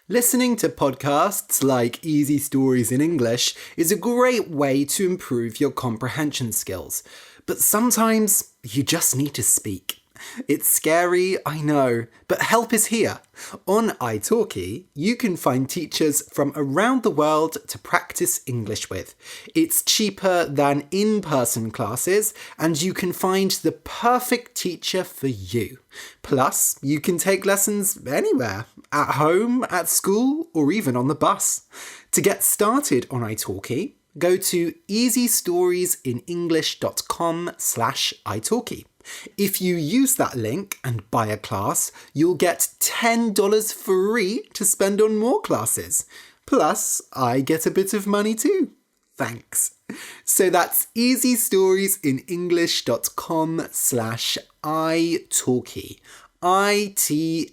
Listening to podcasts like Easy Stories in English is a great way to improve your comprehension skills, but sometimes you just need to speak. It's scary, I know, but help is here. On italki, you can find teachers from around the world to practice English with. It's cheaper than in-person classes, and you can find the perfect teacher for you. Plus, you can take lessons anywhere, at home, at school, or even on the bus. To get started on italki, go to easystoriesinenglish.com/italki. If you use that link and buy a class, you'll get $10 free to spend on more classes. Plus, I get a bit of money too. Thanks. So that's easystoriesinenglish.com/italki. ITALKI.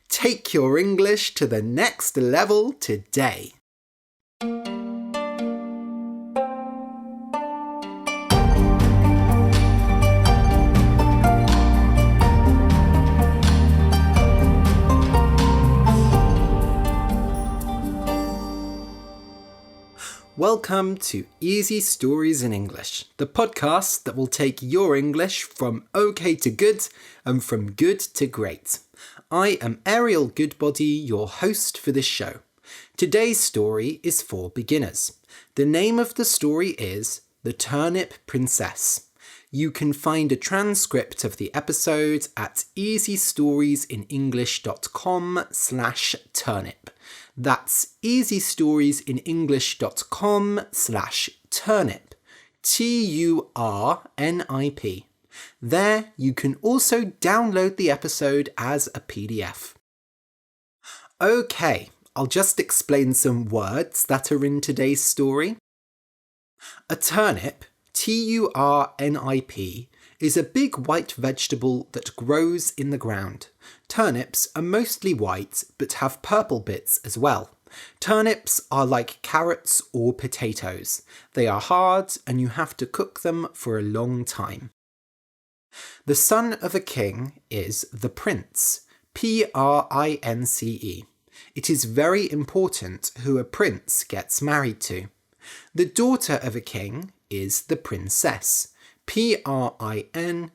Take your English to the next level today. Welcome to Easy Stories in English, the podcast that will take your English from okay to good and from good to great. I am Ariel Goodbody, your host for this show. Today's story is for beginners. The name of the story is The Turnip Princess. You can find a transcript of the episode at easystoriesinenglish.com/turnip. That's easystoriesinenglish.com/turnip. TURNIP. There you can also download the episode as a PDF. Okay, I'll just explain some words that are in today's story. A turnip, TURNIP, is a big white vegetable that grows in the ground. Turnips are mostly white but have purple bits as well. Turnips are like carrots or potatoes. They are hard and you have to cook them for a long time. The son of a king is the prince, PRINCE. It is very important who a prince gets married to. The daughter of a king is the princess, PRINCESS.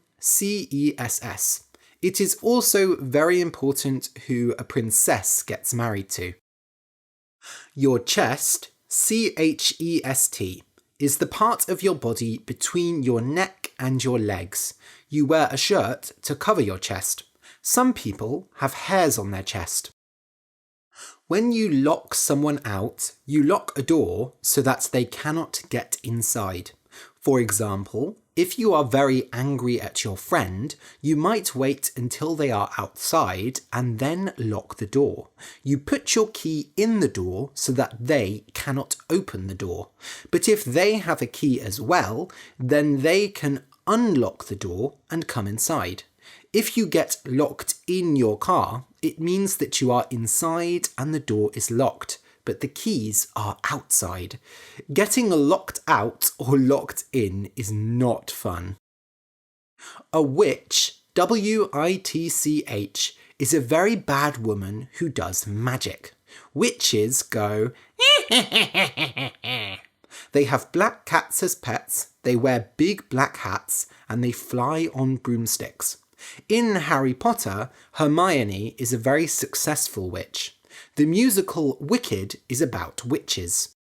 It is also very important who a princess gets married to. Your chest, CHEST, is the part of your body between your neck and your legs. You wear a shirt to cover your chest. Some people have hairs on their chest. When you lock someone out, you lock a door so that they cannot get inside. For example, if you are very angry at your friend, you might wait until they are outside and then lock the door. You put your key in the door so that they cannot open the door. But if they have a key as well, then they can unlock the door and come inside. If you get locked in your car, it means that you are inside and the door is locked, but the keys are outside. Getting locked out or locked in is not fun. A witch, WITCH, is a very bad woman who does magic. Witches go They have black cats as pets, they wear big black hats, and they fly on broomsticks. In Harry Potter, Hermione is a very successful witch. The musical Wicked is about witches.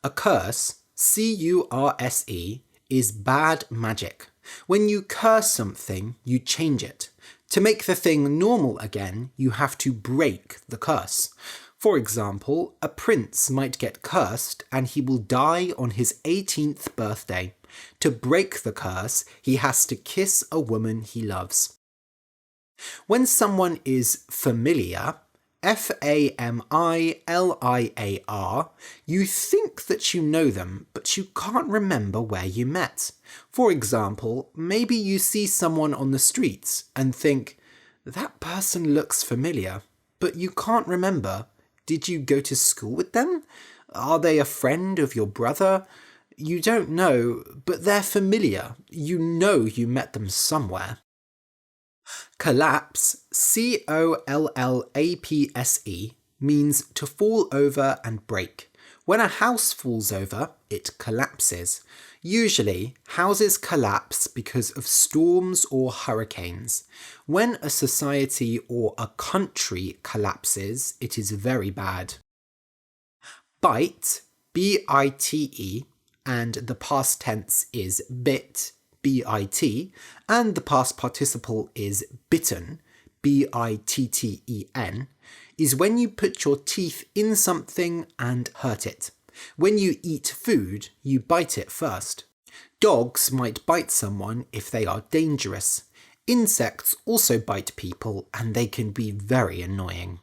A curse, CURSE, is bad magic. When you curse something, you change it. To make the thing normal again, you have to break the curse. For example, a prince might get cursed and he will die on his 18th birthday. To break the curse, he has to kiss a woman he loves. When someone is familiar, FAMILIAR, you think that you know them, but you can't remember where you met. For example, maybe you see someone on the streets and think, that person looks familiar, but you can't remember. Did you go to school with them? Are they a friend of your brother? You don't know, but they're familiar. You know you met them somewhere. Collapse, collapse, means to fall over and break. When a house falls over, it collapses. Usually, houses collapse because of storms or hurricanes. When a society or a country collapses, it is very bad. Bite, B-I-T-E, and the past tense is bit, B-I-T, and the past participle is bitten, B-I-T-T-E-N, is when you put your teeth in something and hurt it. When you eat food, you bite it first. Dogs might bite someone if they are dangerous. Insects also bite people and they can be very annoying.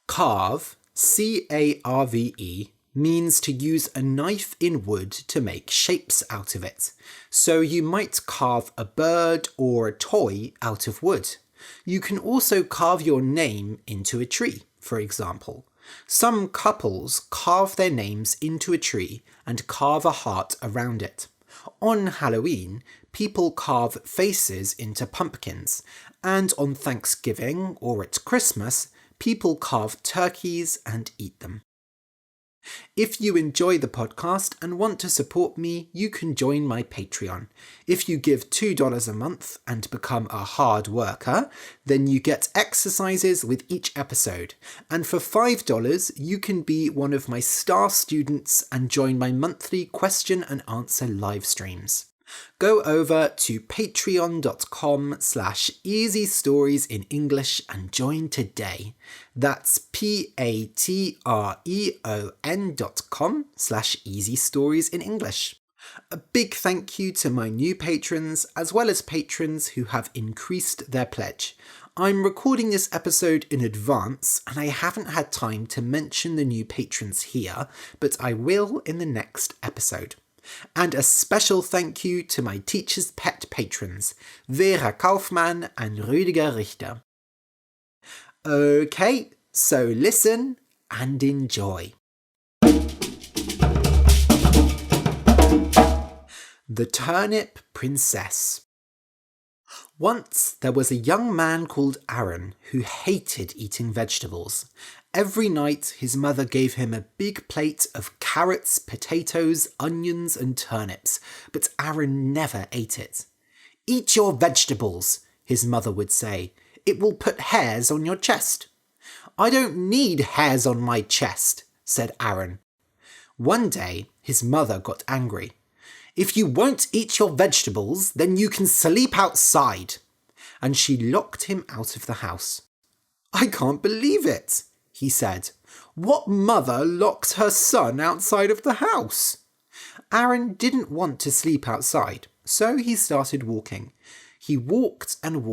Carve, C-A-R-V-E, means to use a knife in wood to make shapes out of it. So you might carve a bird or a toy out of wood. You can also carve your name into a tree, for example. Some couples carve their names into a tree and carve a heart around it. On Halloween, people carve faces into pumpkins, and on Thanksgiving or at Christmas, people carve turkeys and eat them. If you enjoy the podcast and want to support me, you can join my Patreon. If you give $2 a month and become a hard worker, then you get exercises with each episode. And for $5, you can be one of my star students and join my monthly question and answer live streams. Go over to patreon.com/easystoriesinenglish and join today. That's patreon.com/easystoriesinenglish. A big thank you to my new patrons, as well as patrons who have increased their pledge. I'm recording this episode in advance, and I haven't had time to mention the new patrons here, but I will in the next episode. And a special thank you to my Teacher's Pet patrons, Vera Kaufmann and Rüdiger Richter. Okay, so listen and enjoy. The Turnip Princess. Once there was a young man called Arran who hated eating vegetables. Every night his mother gave him a big plate of carrots, potatoes, onions and turnips, but Arran never ate it. "Eat your vegetables," his mother would say. "It will put hairs on your chest." "I don't need hairs on my chest," said Arran. One day his mother got angry. "If you won't eat your vegetables, then you can sleep outside." And she locked him out of the house. "I can't believe it," he said. "What mother locks her son outside of the house?" Arran didn't want to sleep outside, so he started walking. He walked and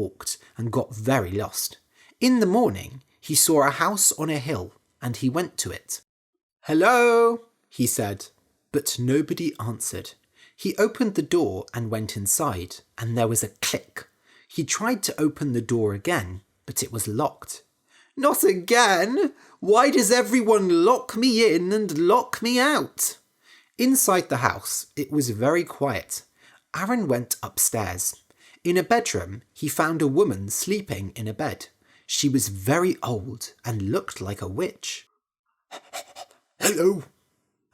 got very lost. In the morning, he saw a house on a hill, and he went to it. "Hello," he said, but nobody answered. He opened the door and went inside, and there was a click. He tried to open the door again, but it was locked. "Not again! Why does everyone lock me in and lock me out?" Inside the house, it was very quiet. Arran went upstairs. In a bedroom, he found a woman sleeping in a bed. She was very old and looked like a witch. "Hello!"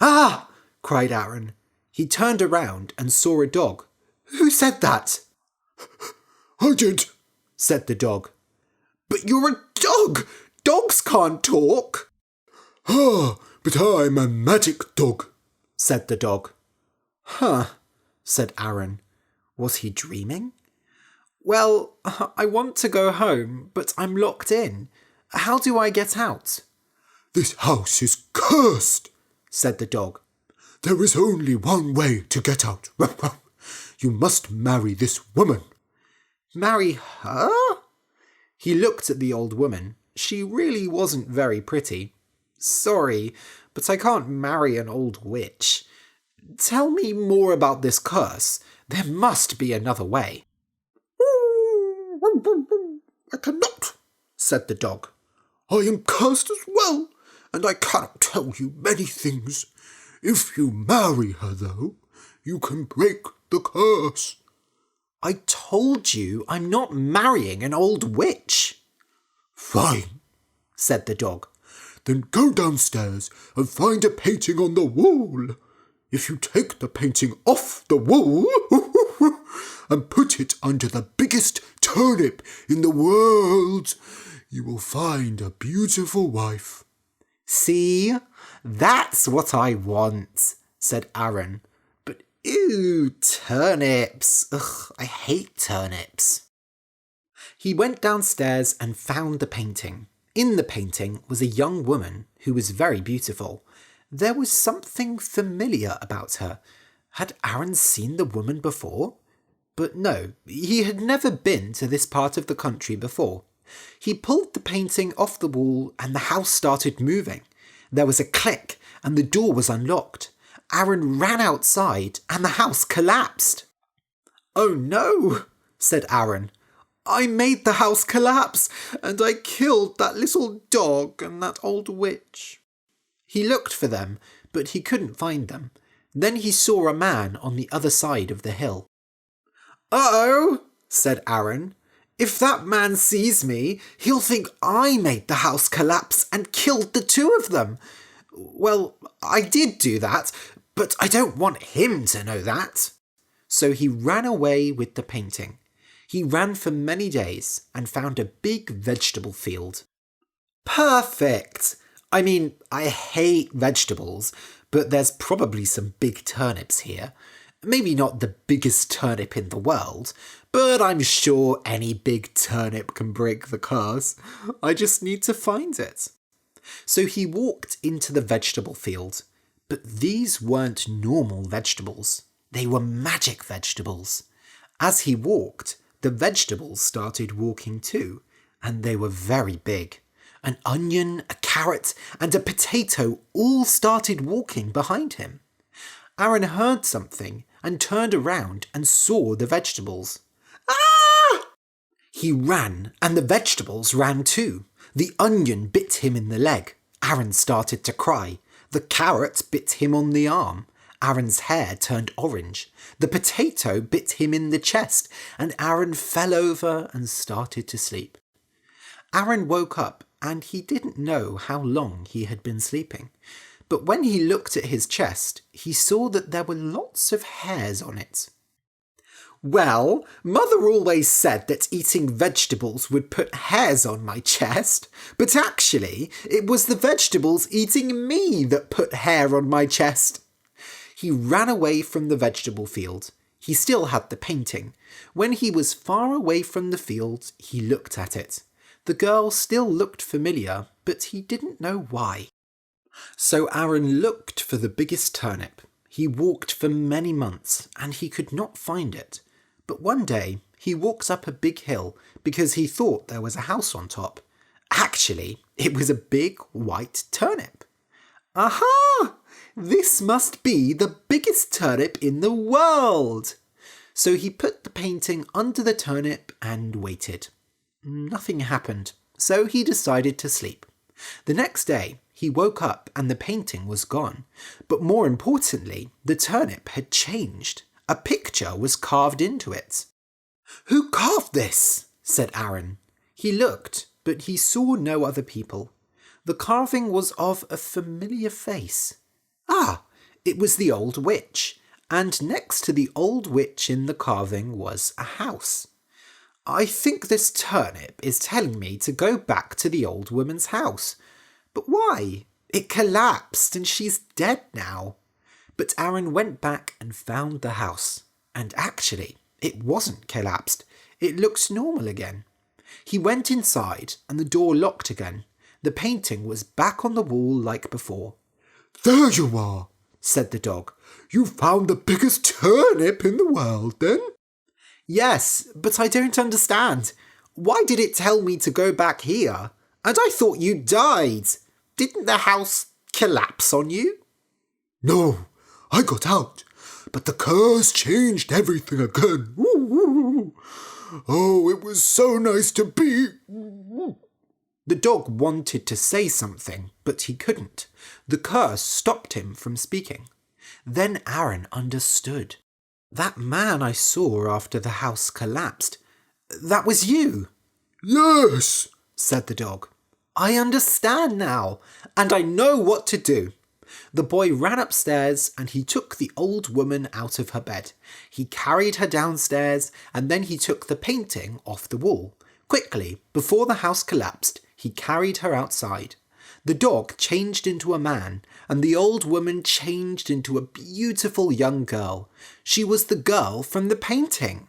"Ah!" cried Arran. He turned around and saw a dog. "Who said that?" "I did," said the dog. "But you're a dog! Dogs can't talk!" "Ah, but I'm a magic dog," said the dog. "Huh," said Arran. Was he dreaming? "Well, I want to go home, but I'm locked in. How do I get out?" "This house is cursed," said the dog. "There is only one way to get out. You must marry this woman." "Marry her?" He looked at the old woman. She really wasn't very pretty. "Sorry, but I can't marry an old witch. Tell me more about this curse. There must be another way." "I cannot," said the dog. "I am cursed as well, and I cannot tell you many things. If you marry her, though, you can break the curse." I told you I'm not marrying an old witch. Fine, said the dog. Then go downstairs and find a painting on the wall. If you take the painting off the wall and put it under the biggest turnip in the world, you will find a beautiful wife. See, that's what I want, said Arran. But ew, turnips. Ugh, I hate turnips. He went downstairs and found the painting. In the painting was a young woman who was very beautiful. There was something familiar about her. Had Arran seen the woman before? But no, he had never been to this part of the country before. He pulled the painting off the wall and the house started moving. There was a click and the door was unlocked. Arran ran outside and the house collapsed. Oh no, said Arran. I made the house collapse and I killed that little dog and that old witch. He looked for them, but he couldn't find them. Then he saw a man on the other side of the hill. Uh-oh, said Arran. If that man sees me, he'll think I made the house collapse and killed the two of them. Well, I did do that, but I don't want him to know that. So he ran away with the painting. He ran for many days and found a big vegetable field. Perfect! I mean, I hate vegetables, but there's probably some big turnips here. Maybe not the biggest turnip in the world, but I'm sure any big turnip can break the curse. I just need to find it. So he walked into the vegetable field, but these weren't normal vegetables. They were magic vegetables. As he walked, the vegetables started walking too, and they were very big. An onion, a carrot, and a potato all started walking behind him. Arran heard something and turned around and saw the vegetables. Ah! He ran, and the vegetables ran too. The onion bit him in the leg. Arran started to cry. The carrot bit him on the arm. Arran's hair turned orange. The potato bit him in the chest, and Arran fell over and started to sleep. Arran woke up, and he didn't know how long he had been sleeping. But when he looked at his chest, he saw that there were lots of hairs on it. Well, Mother always said that eating vegetables would put hairs on my chest, but actually it was the vegetables eating me that put hair on my chest. He ran away from the vegetable field. He still had the painting. When he was far away from the field, he looked at it. The girl still looked familiar, but he didn't know why. So Arran looked for the biggest turnip. He walked for many months, and he could not find it. But one day, he walked up a big hill because he thought there was a house on top. Actually, it was a big white turnip. Aha! This must be the biggest turnip in the world! So he put the painting under the turnip and waited. Nothing happened, so he decided to sleep. The next day, he woke up and the painting was gone. But more importantly, the turnip had changed. A picture was carved into it. Who carved this? Said Arran. He looked, but he saw no other people. The carving was of a familiar face. Ah, it was the old witch, and next to the old witch in the carving was a house. I think this turnip is telling me to go back to the old woman's house. But why? It collapsed and she's dead now. But Arran went back and found the house. And actually, it wasn't collapsed. It looked normal again. He went inside and the door locked again. The painting was back on the wall like before. There you are, said the dog. You found the biggest turnip in the world, then? Yes, but I don't understand. Why did it tell me to go back here? And I thought you died. Didn't the house collapse on you? No, I got out, but the curse changed everything again. Oh, it was so nice to be... The dog wanted to say something, but he couldn't. The curse stopped him from speaking. Then Arran understood. That man I saw after the house collapsed, that was you, Yes, said the dog. I understand now, and I know what to do. The boy ran upstairs and he took the old woman out of her bed. He carried her downstairs and then he took the painting off the wall. Quickly, before the house collapsed, he carried her outside. The dog changed into a man and the old woman changed into a beautiful young girl. She was the girl from the painting.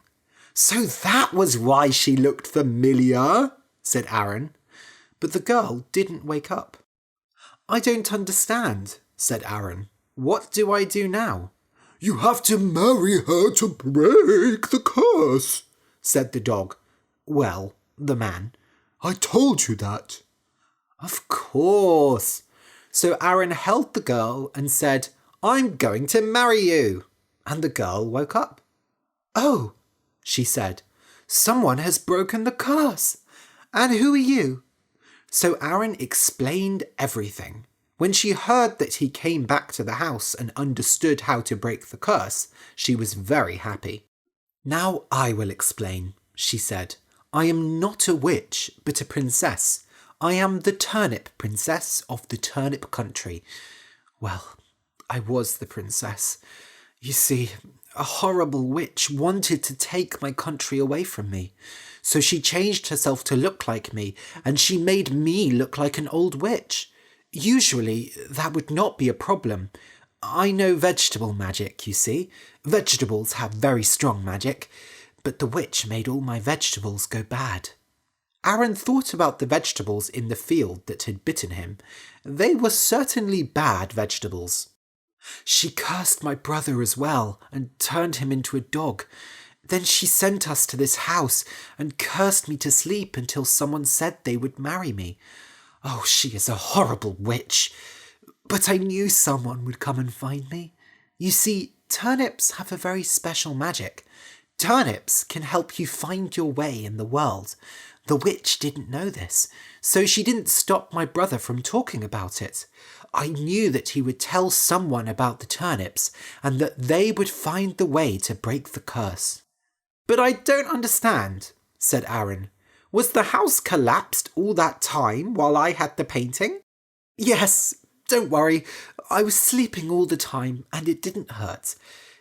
So that was why she looked familiar, said Arran. But the girl didn't wake up. I don't understand, said Arran. What do I do now? You have to marry her to break the curse, said the dog. Well, the man. I told you that. Of course. So Arran held the girl and said, I'm going to marry you. And the girl woke up. Oh, she said, someone has broken the curse. And who are you? So Arran explained everything. When she heard that he came back to the house and understood how to break the curse, she was very happy. Now I will explain, she said. I am not a witch, but a princess. I am the Turnip princess of the Turnip country. Well, I was the princess. You see, a horrible witch wanted to take my country away from me. So she changed herself to look like me, and she made me look like an old witch. Usually, that would not be a problem. I know vegetable magic, you see. Vegetables have very strong magic, but the witch made all my vegetables go bad. Arran thought about the vegetables in the field that had bitten him. They were certainly bad vegetables. She cursed my brother as well, and turned him into a dog. Then she sent us to this house, and cursed me to sleep until someone said they would marry me. Oh, she is a horrible witch. But I knew someone would come and find me. You see, turnips have a very special magic. Turnips can help you find your way in the world. The witch didn't know this, so she didn't stop my brother from talking about it. I knew that he would tell someone about the turnips, and that they would find the way to break the curse. But I don't understand, said Arran. Was the house collapsed all that time while I had the painting? Yes, don't worry. I was sleeping all the time and it didn't hurt.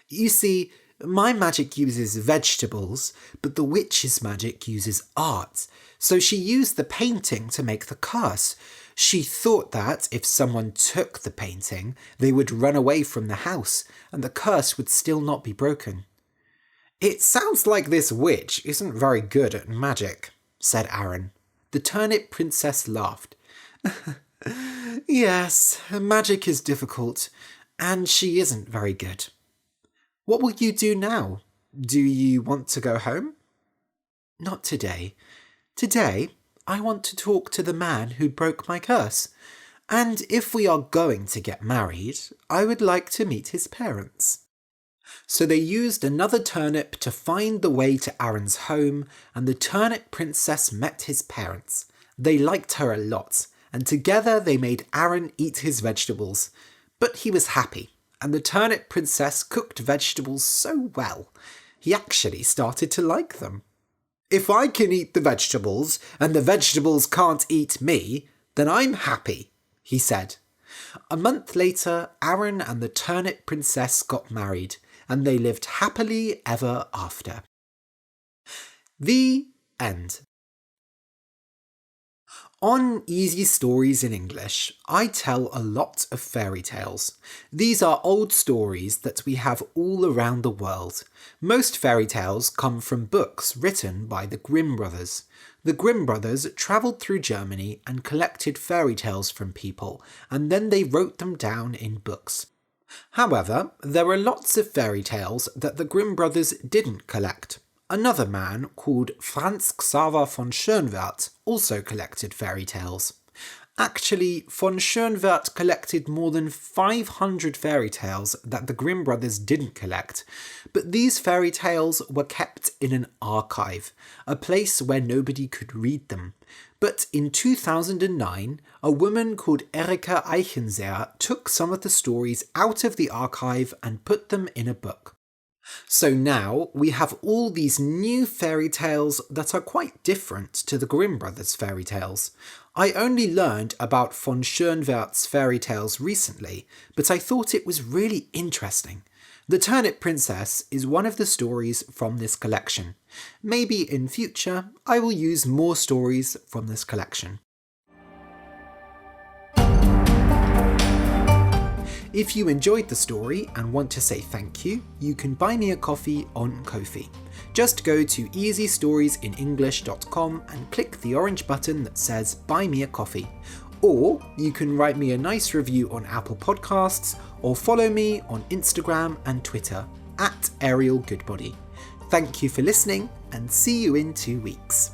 You see, my magic uses vegetables, but the witch's magic uses art. So she used the painting to make the curse. She thought that if someone took the painting, they would run away from the house and the curse would still not be broken. It sounds like this witch isn't very good at magic, said Arran. The Turnip princess laughed. Yes, magic is difficult, and she isn't very good. What will you do now? Do you want to go home? Not today. Today, I want to talk to the man who broke my curse. And if we are going to get married, I would like to meet his parents. So they used another turnip to find the way to Arran's home, and the Turnip princess met his parents. They liked her a lot, and together they made Arran eat his vegetables. But he was happy, and the Turnip princess cooked vegetables so well, he actually started to like them. If I can eat the vegetables, and the vegetables can't eat me, then I'm happy, he said. A month later, Arran and the Turnip princess got married, and they lived happily ever after. The end. On Easy Stories in English, I tell a lot of fairy tales. These are old stories that we have all around the world. Most fairy tales come from books written by the Grimm brothers. The Grimm brothers travelled through Germany and collected fairy tales from people, and then they wrote them down in books. However, there are lots of fairy tales that the Grimm brothers didn't collect. Another man called Franz Xaver von Schönwerth also collected fairy tales. Actually, von Schönwerth collected more than 500 fairy tales that the Grimm brothers didn't collect, but these fairy tales were kept in an archive, a place where nobody could read them. But in 2009, a woman called Erika Eichenseer took some of the stories out of the archive and put them in a book. So now we have all these new fairy tales that are quite different to the Grimm brothers' fairy tales. I only learned about von Schoenwert's fairy tales recently, but I thought it was really interesting. The Turnip Princess is one of the stories from this collection. Maybe in future I will use more stories from this collection. If you enjoyed the story and want to say thank you, you can buy me a coffee on Ko-fi. Just go to easystoriesinenglish.com and click the orange button that says Buy Me a Coffee. Or you can write me a nice review on Apple Podcasts or follow me on Instagram and Twitter @Ariel Goodbody. Thank you for listening and see you in 2 weeks.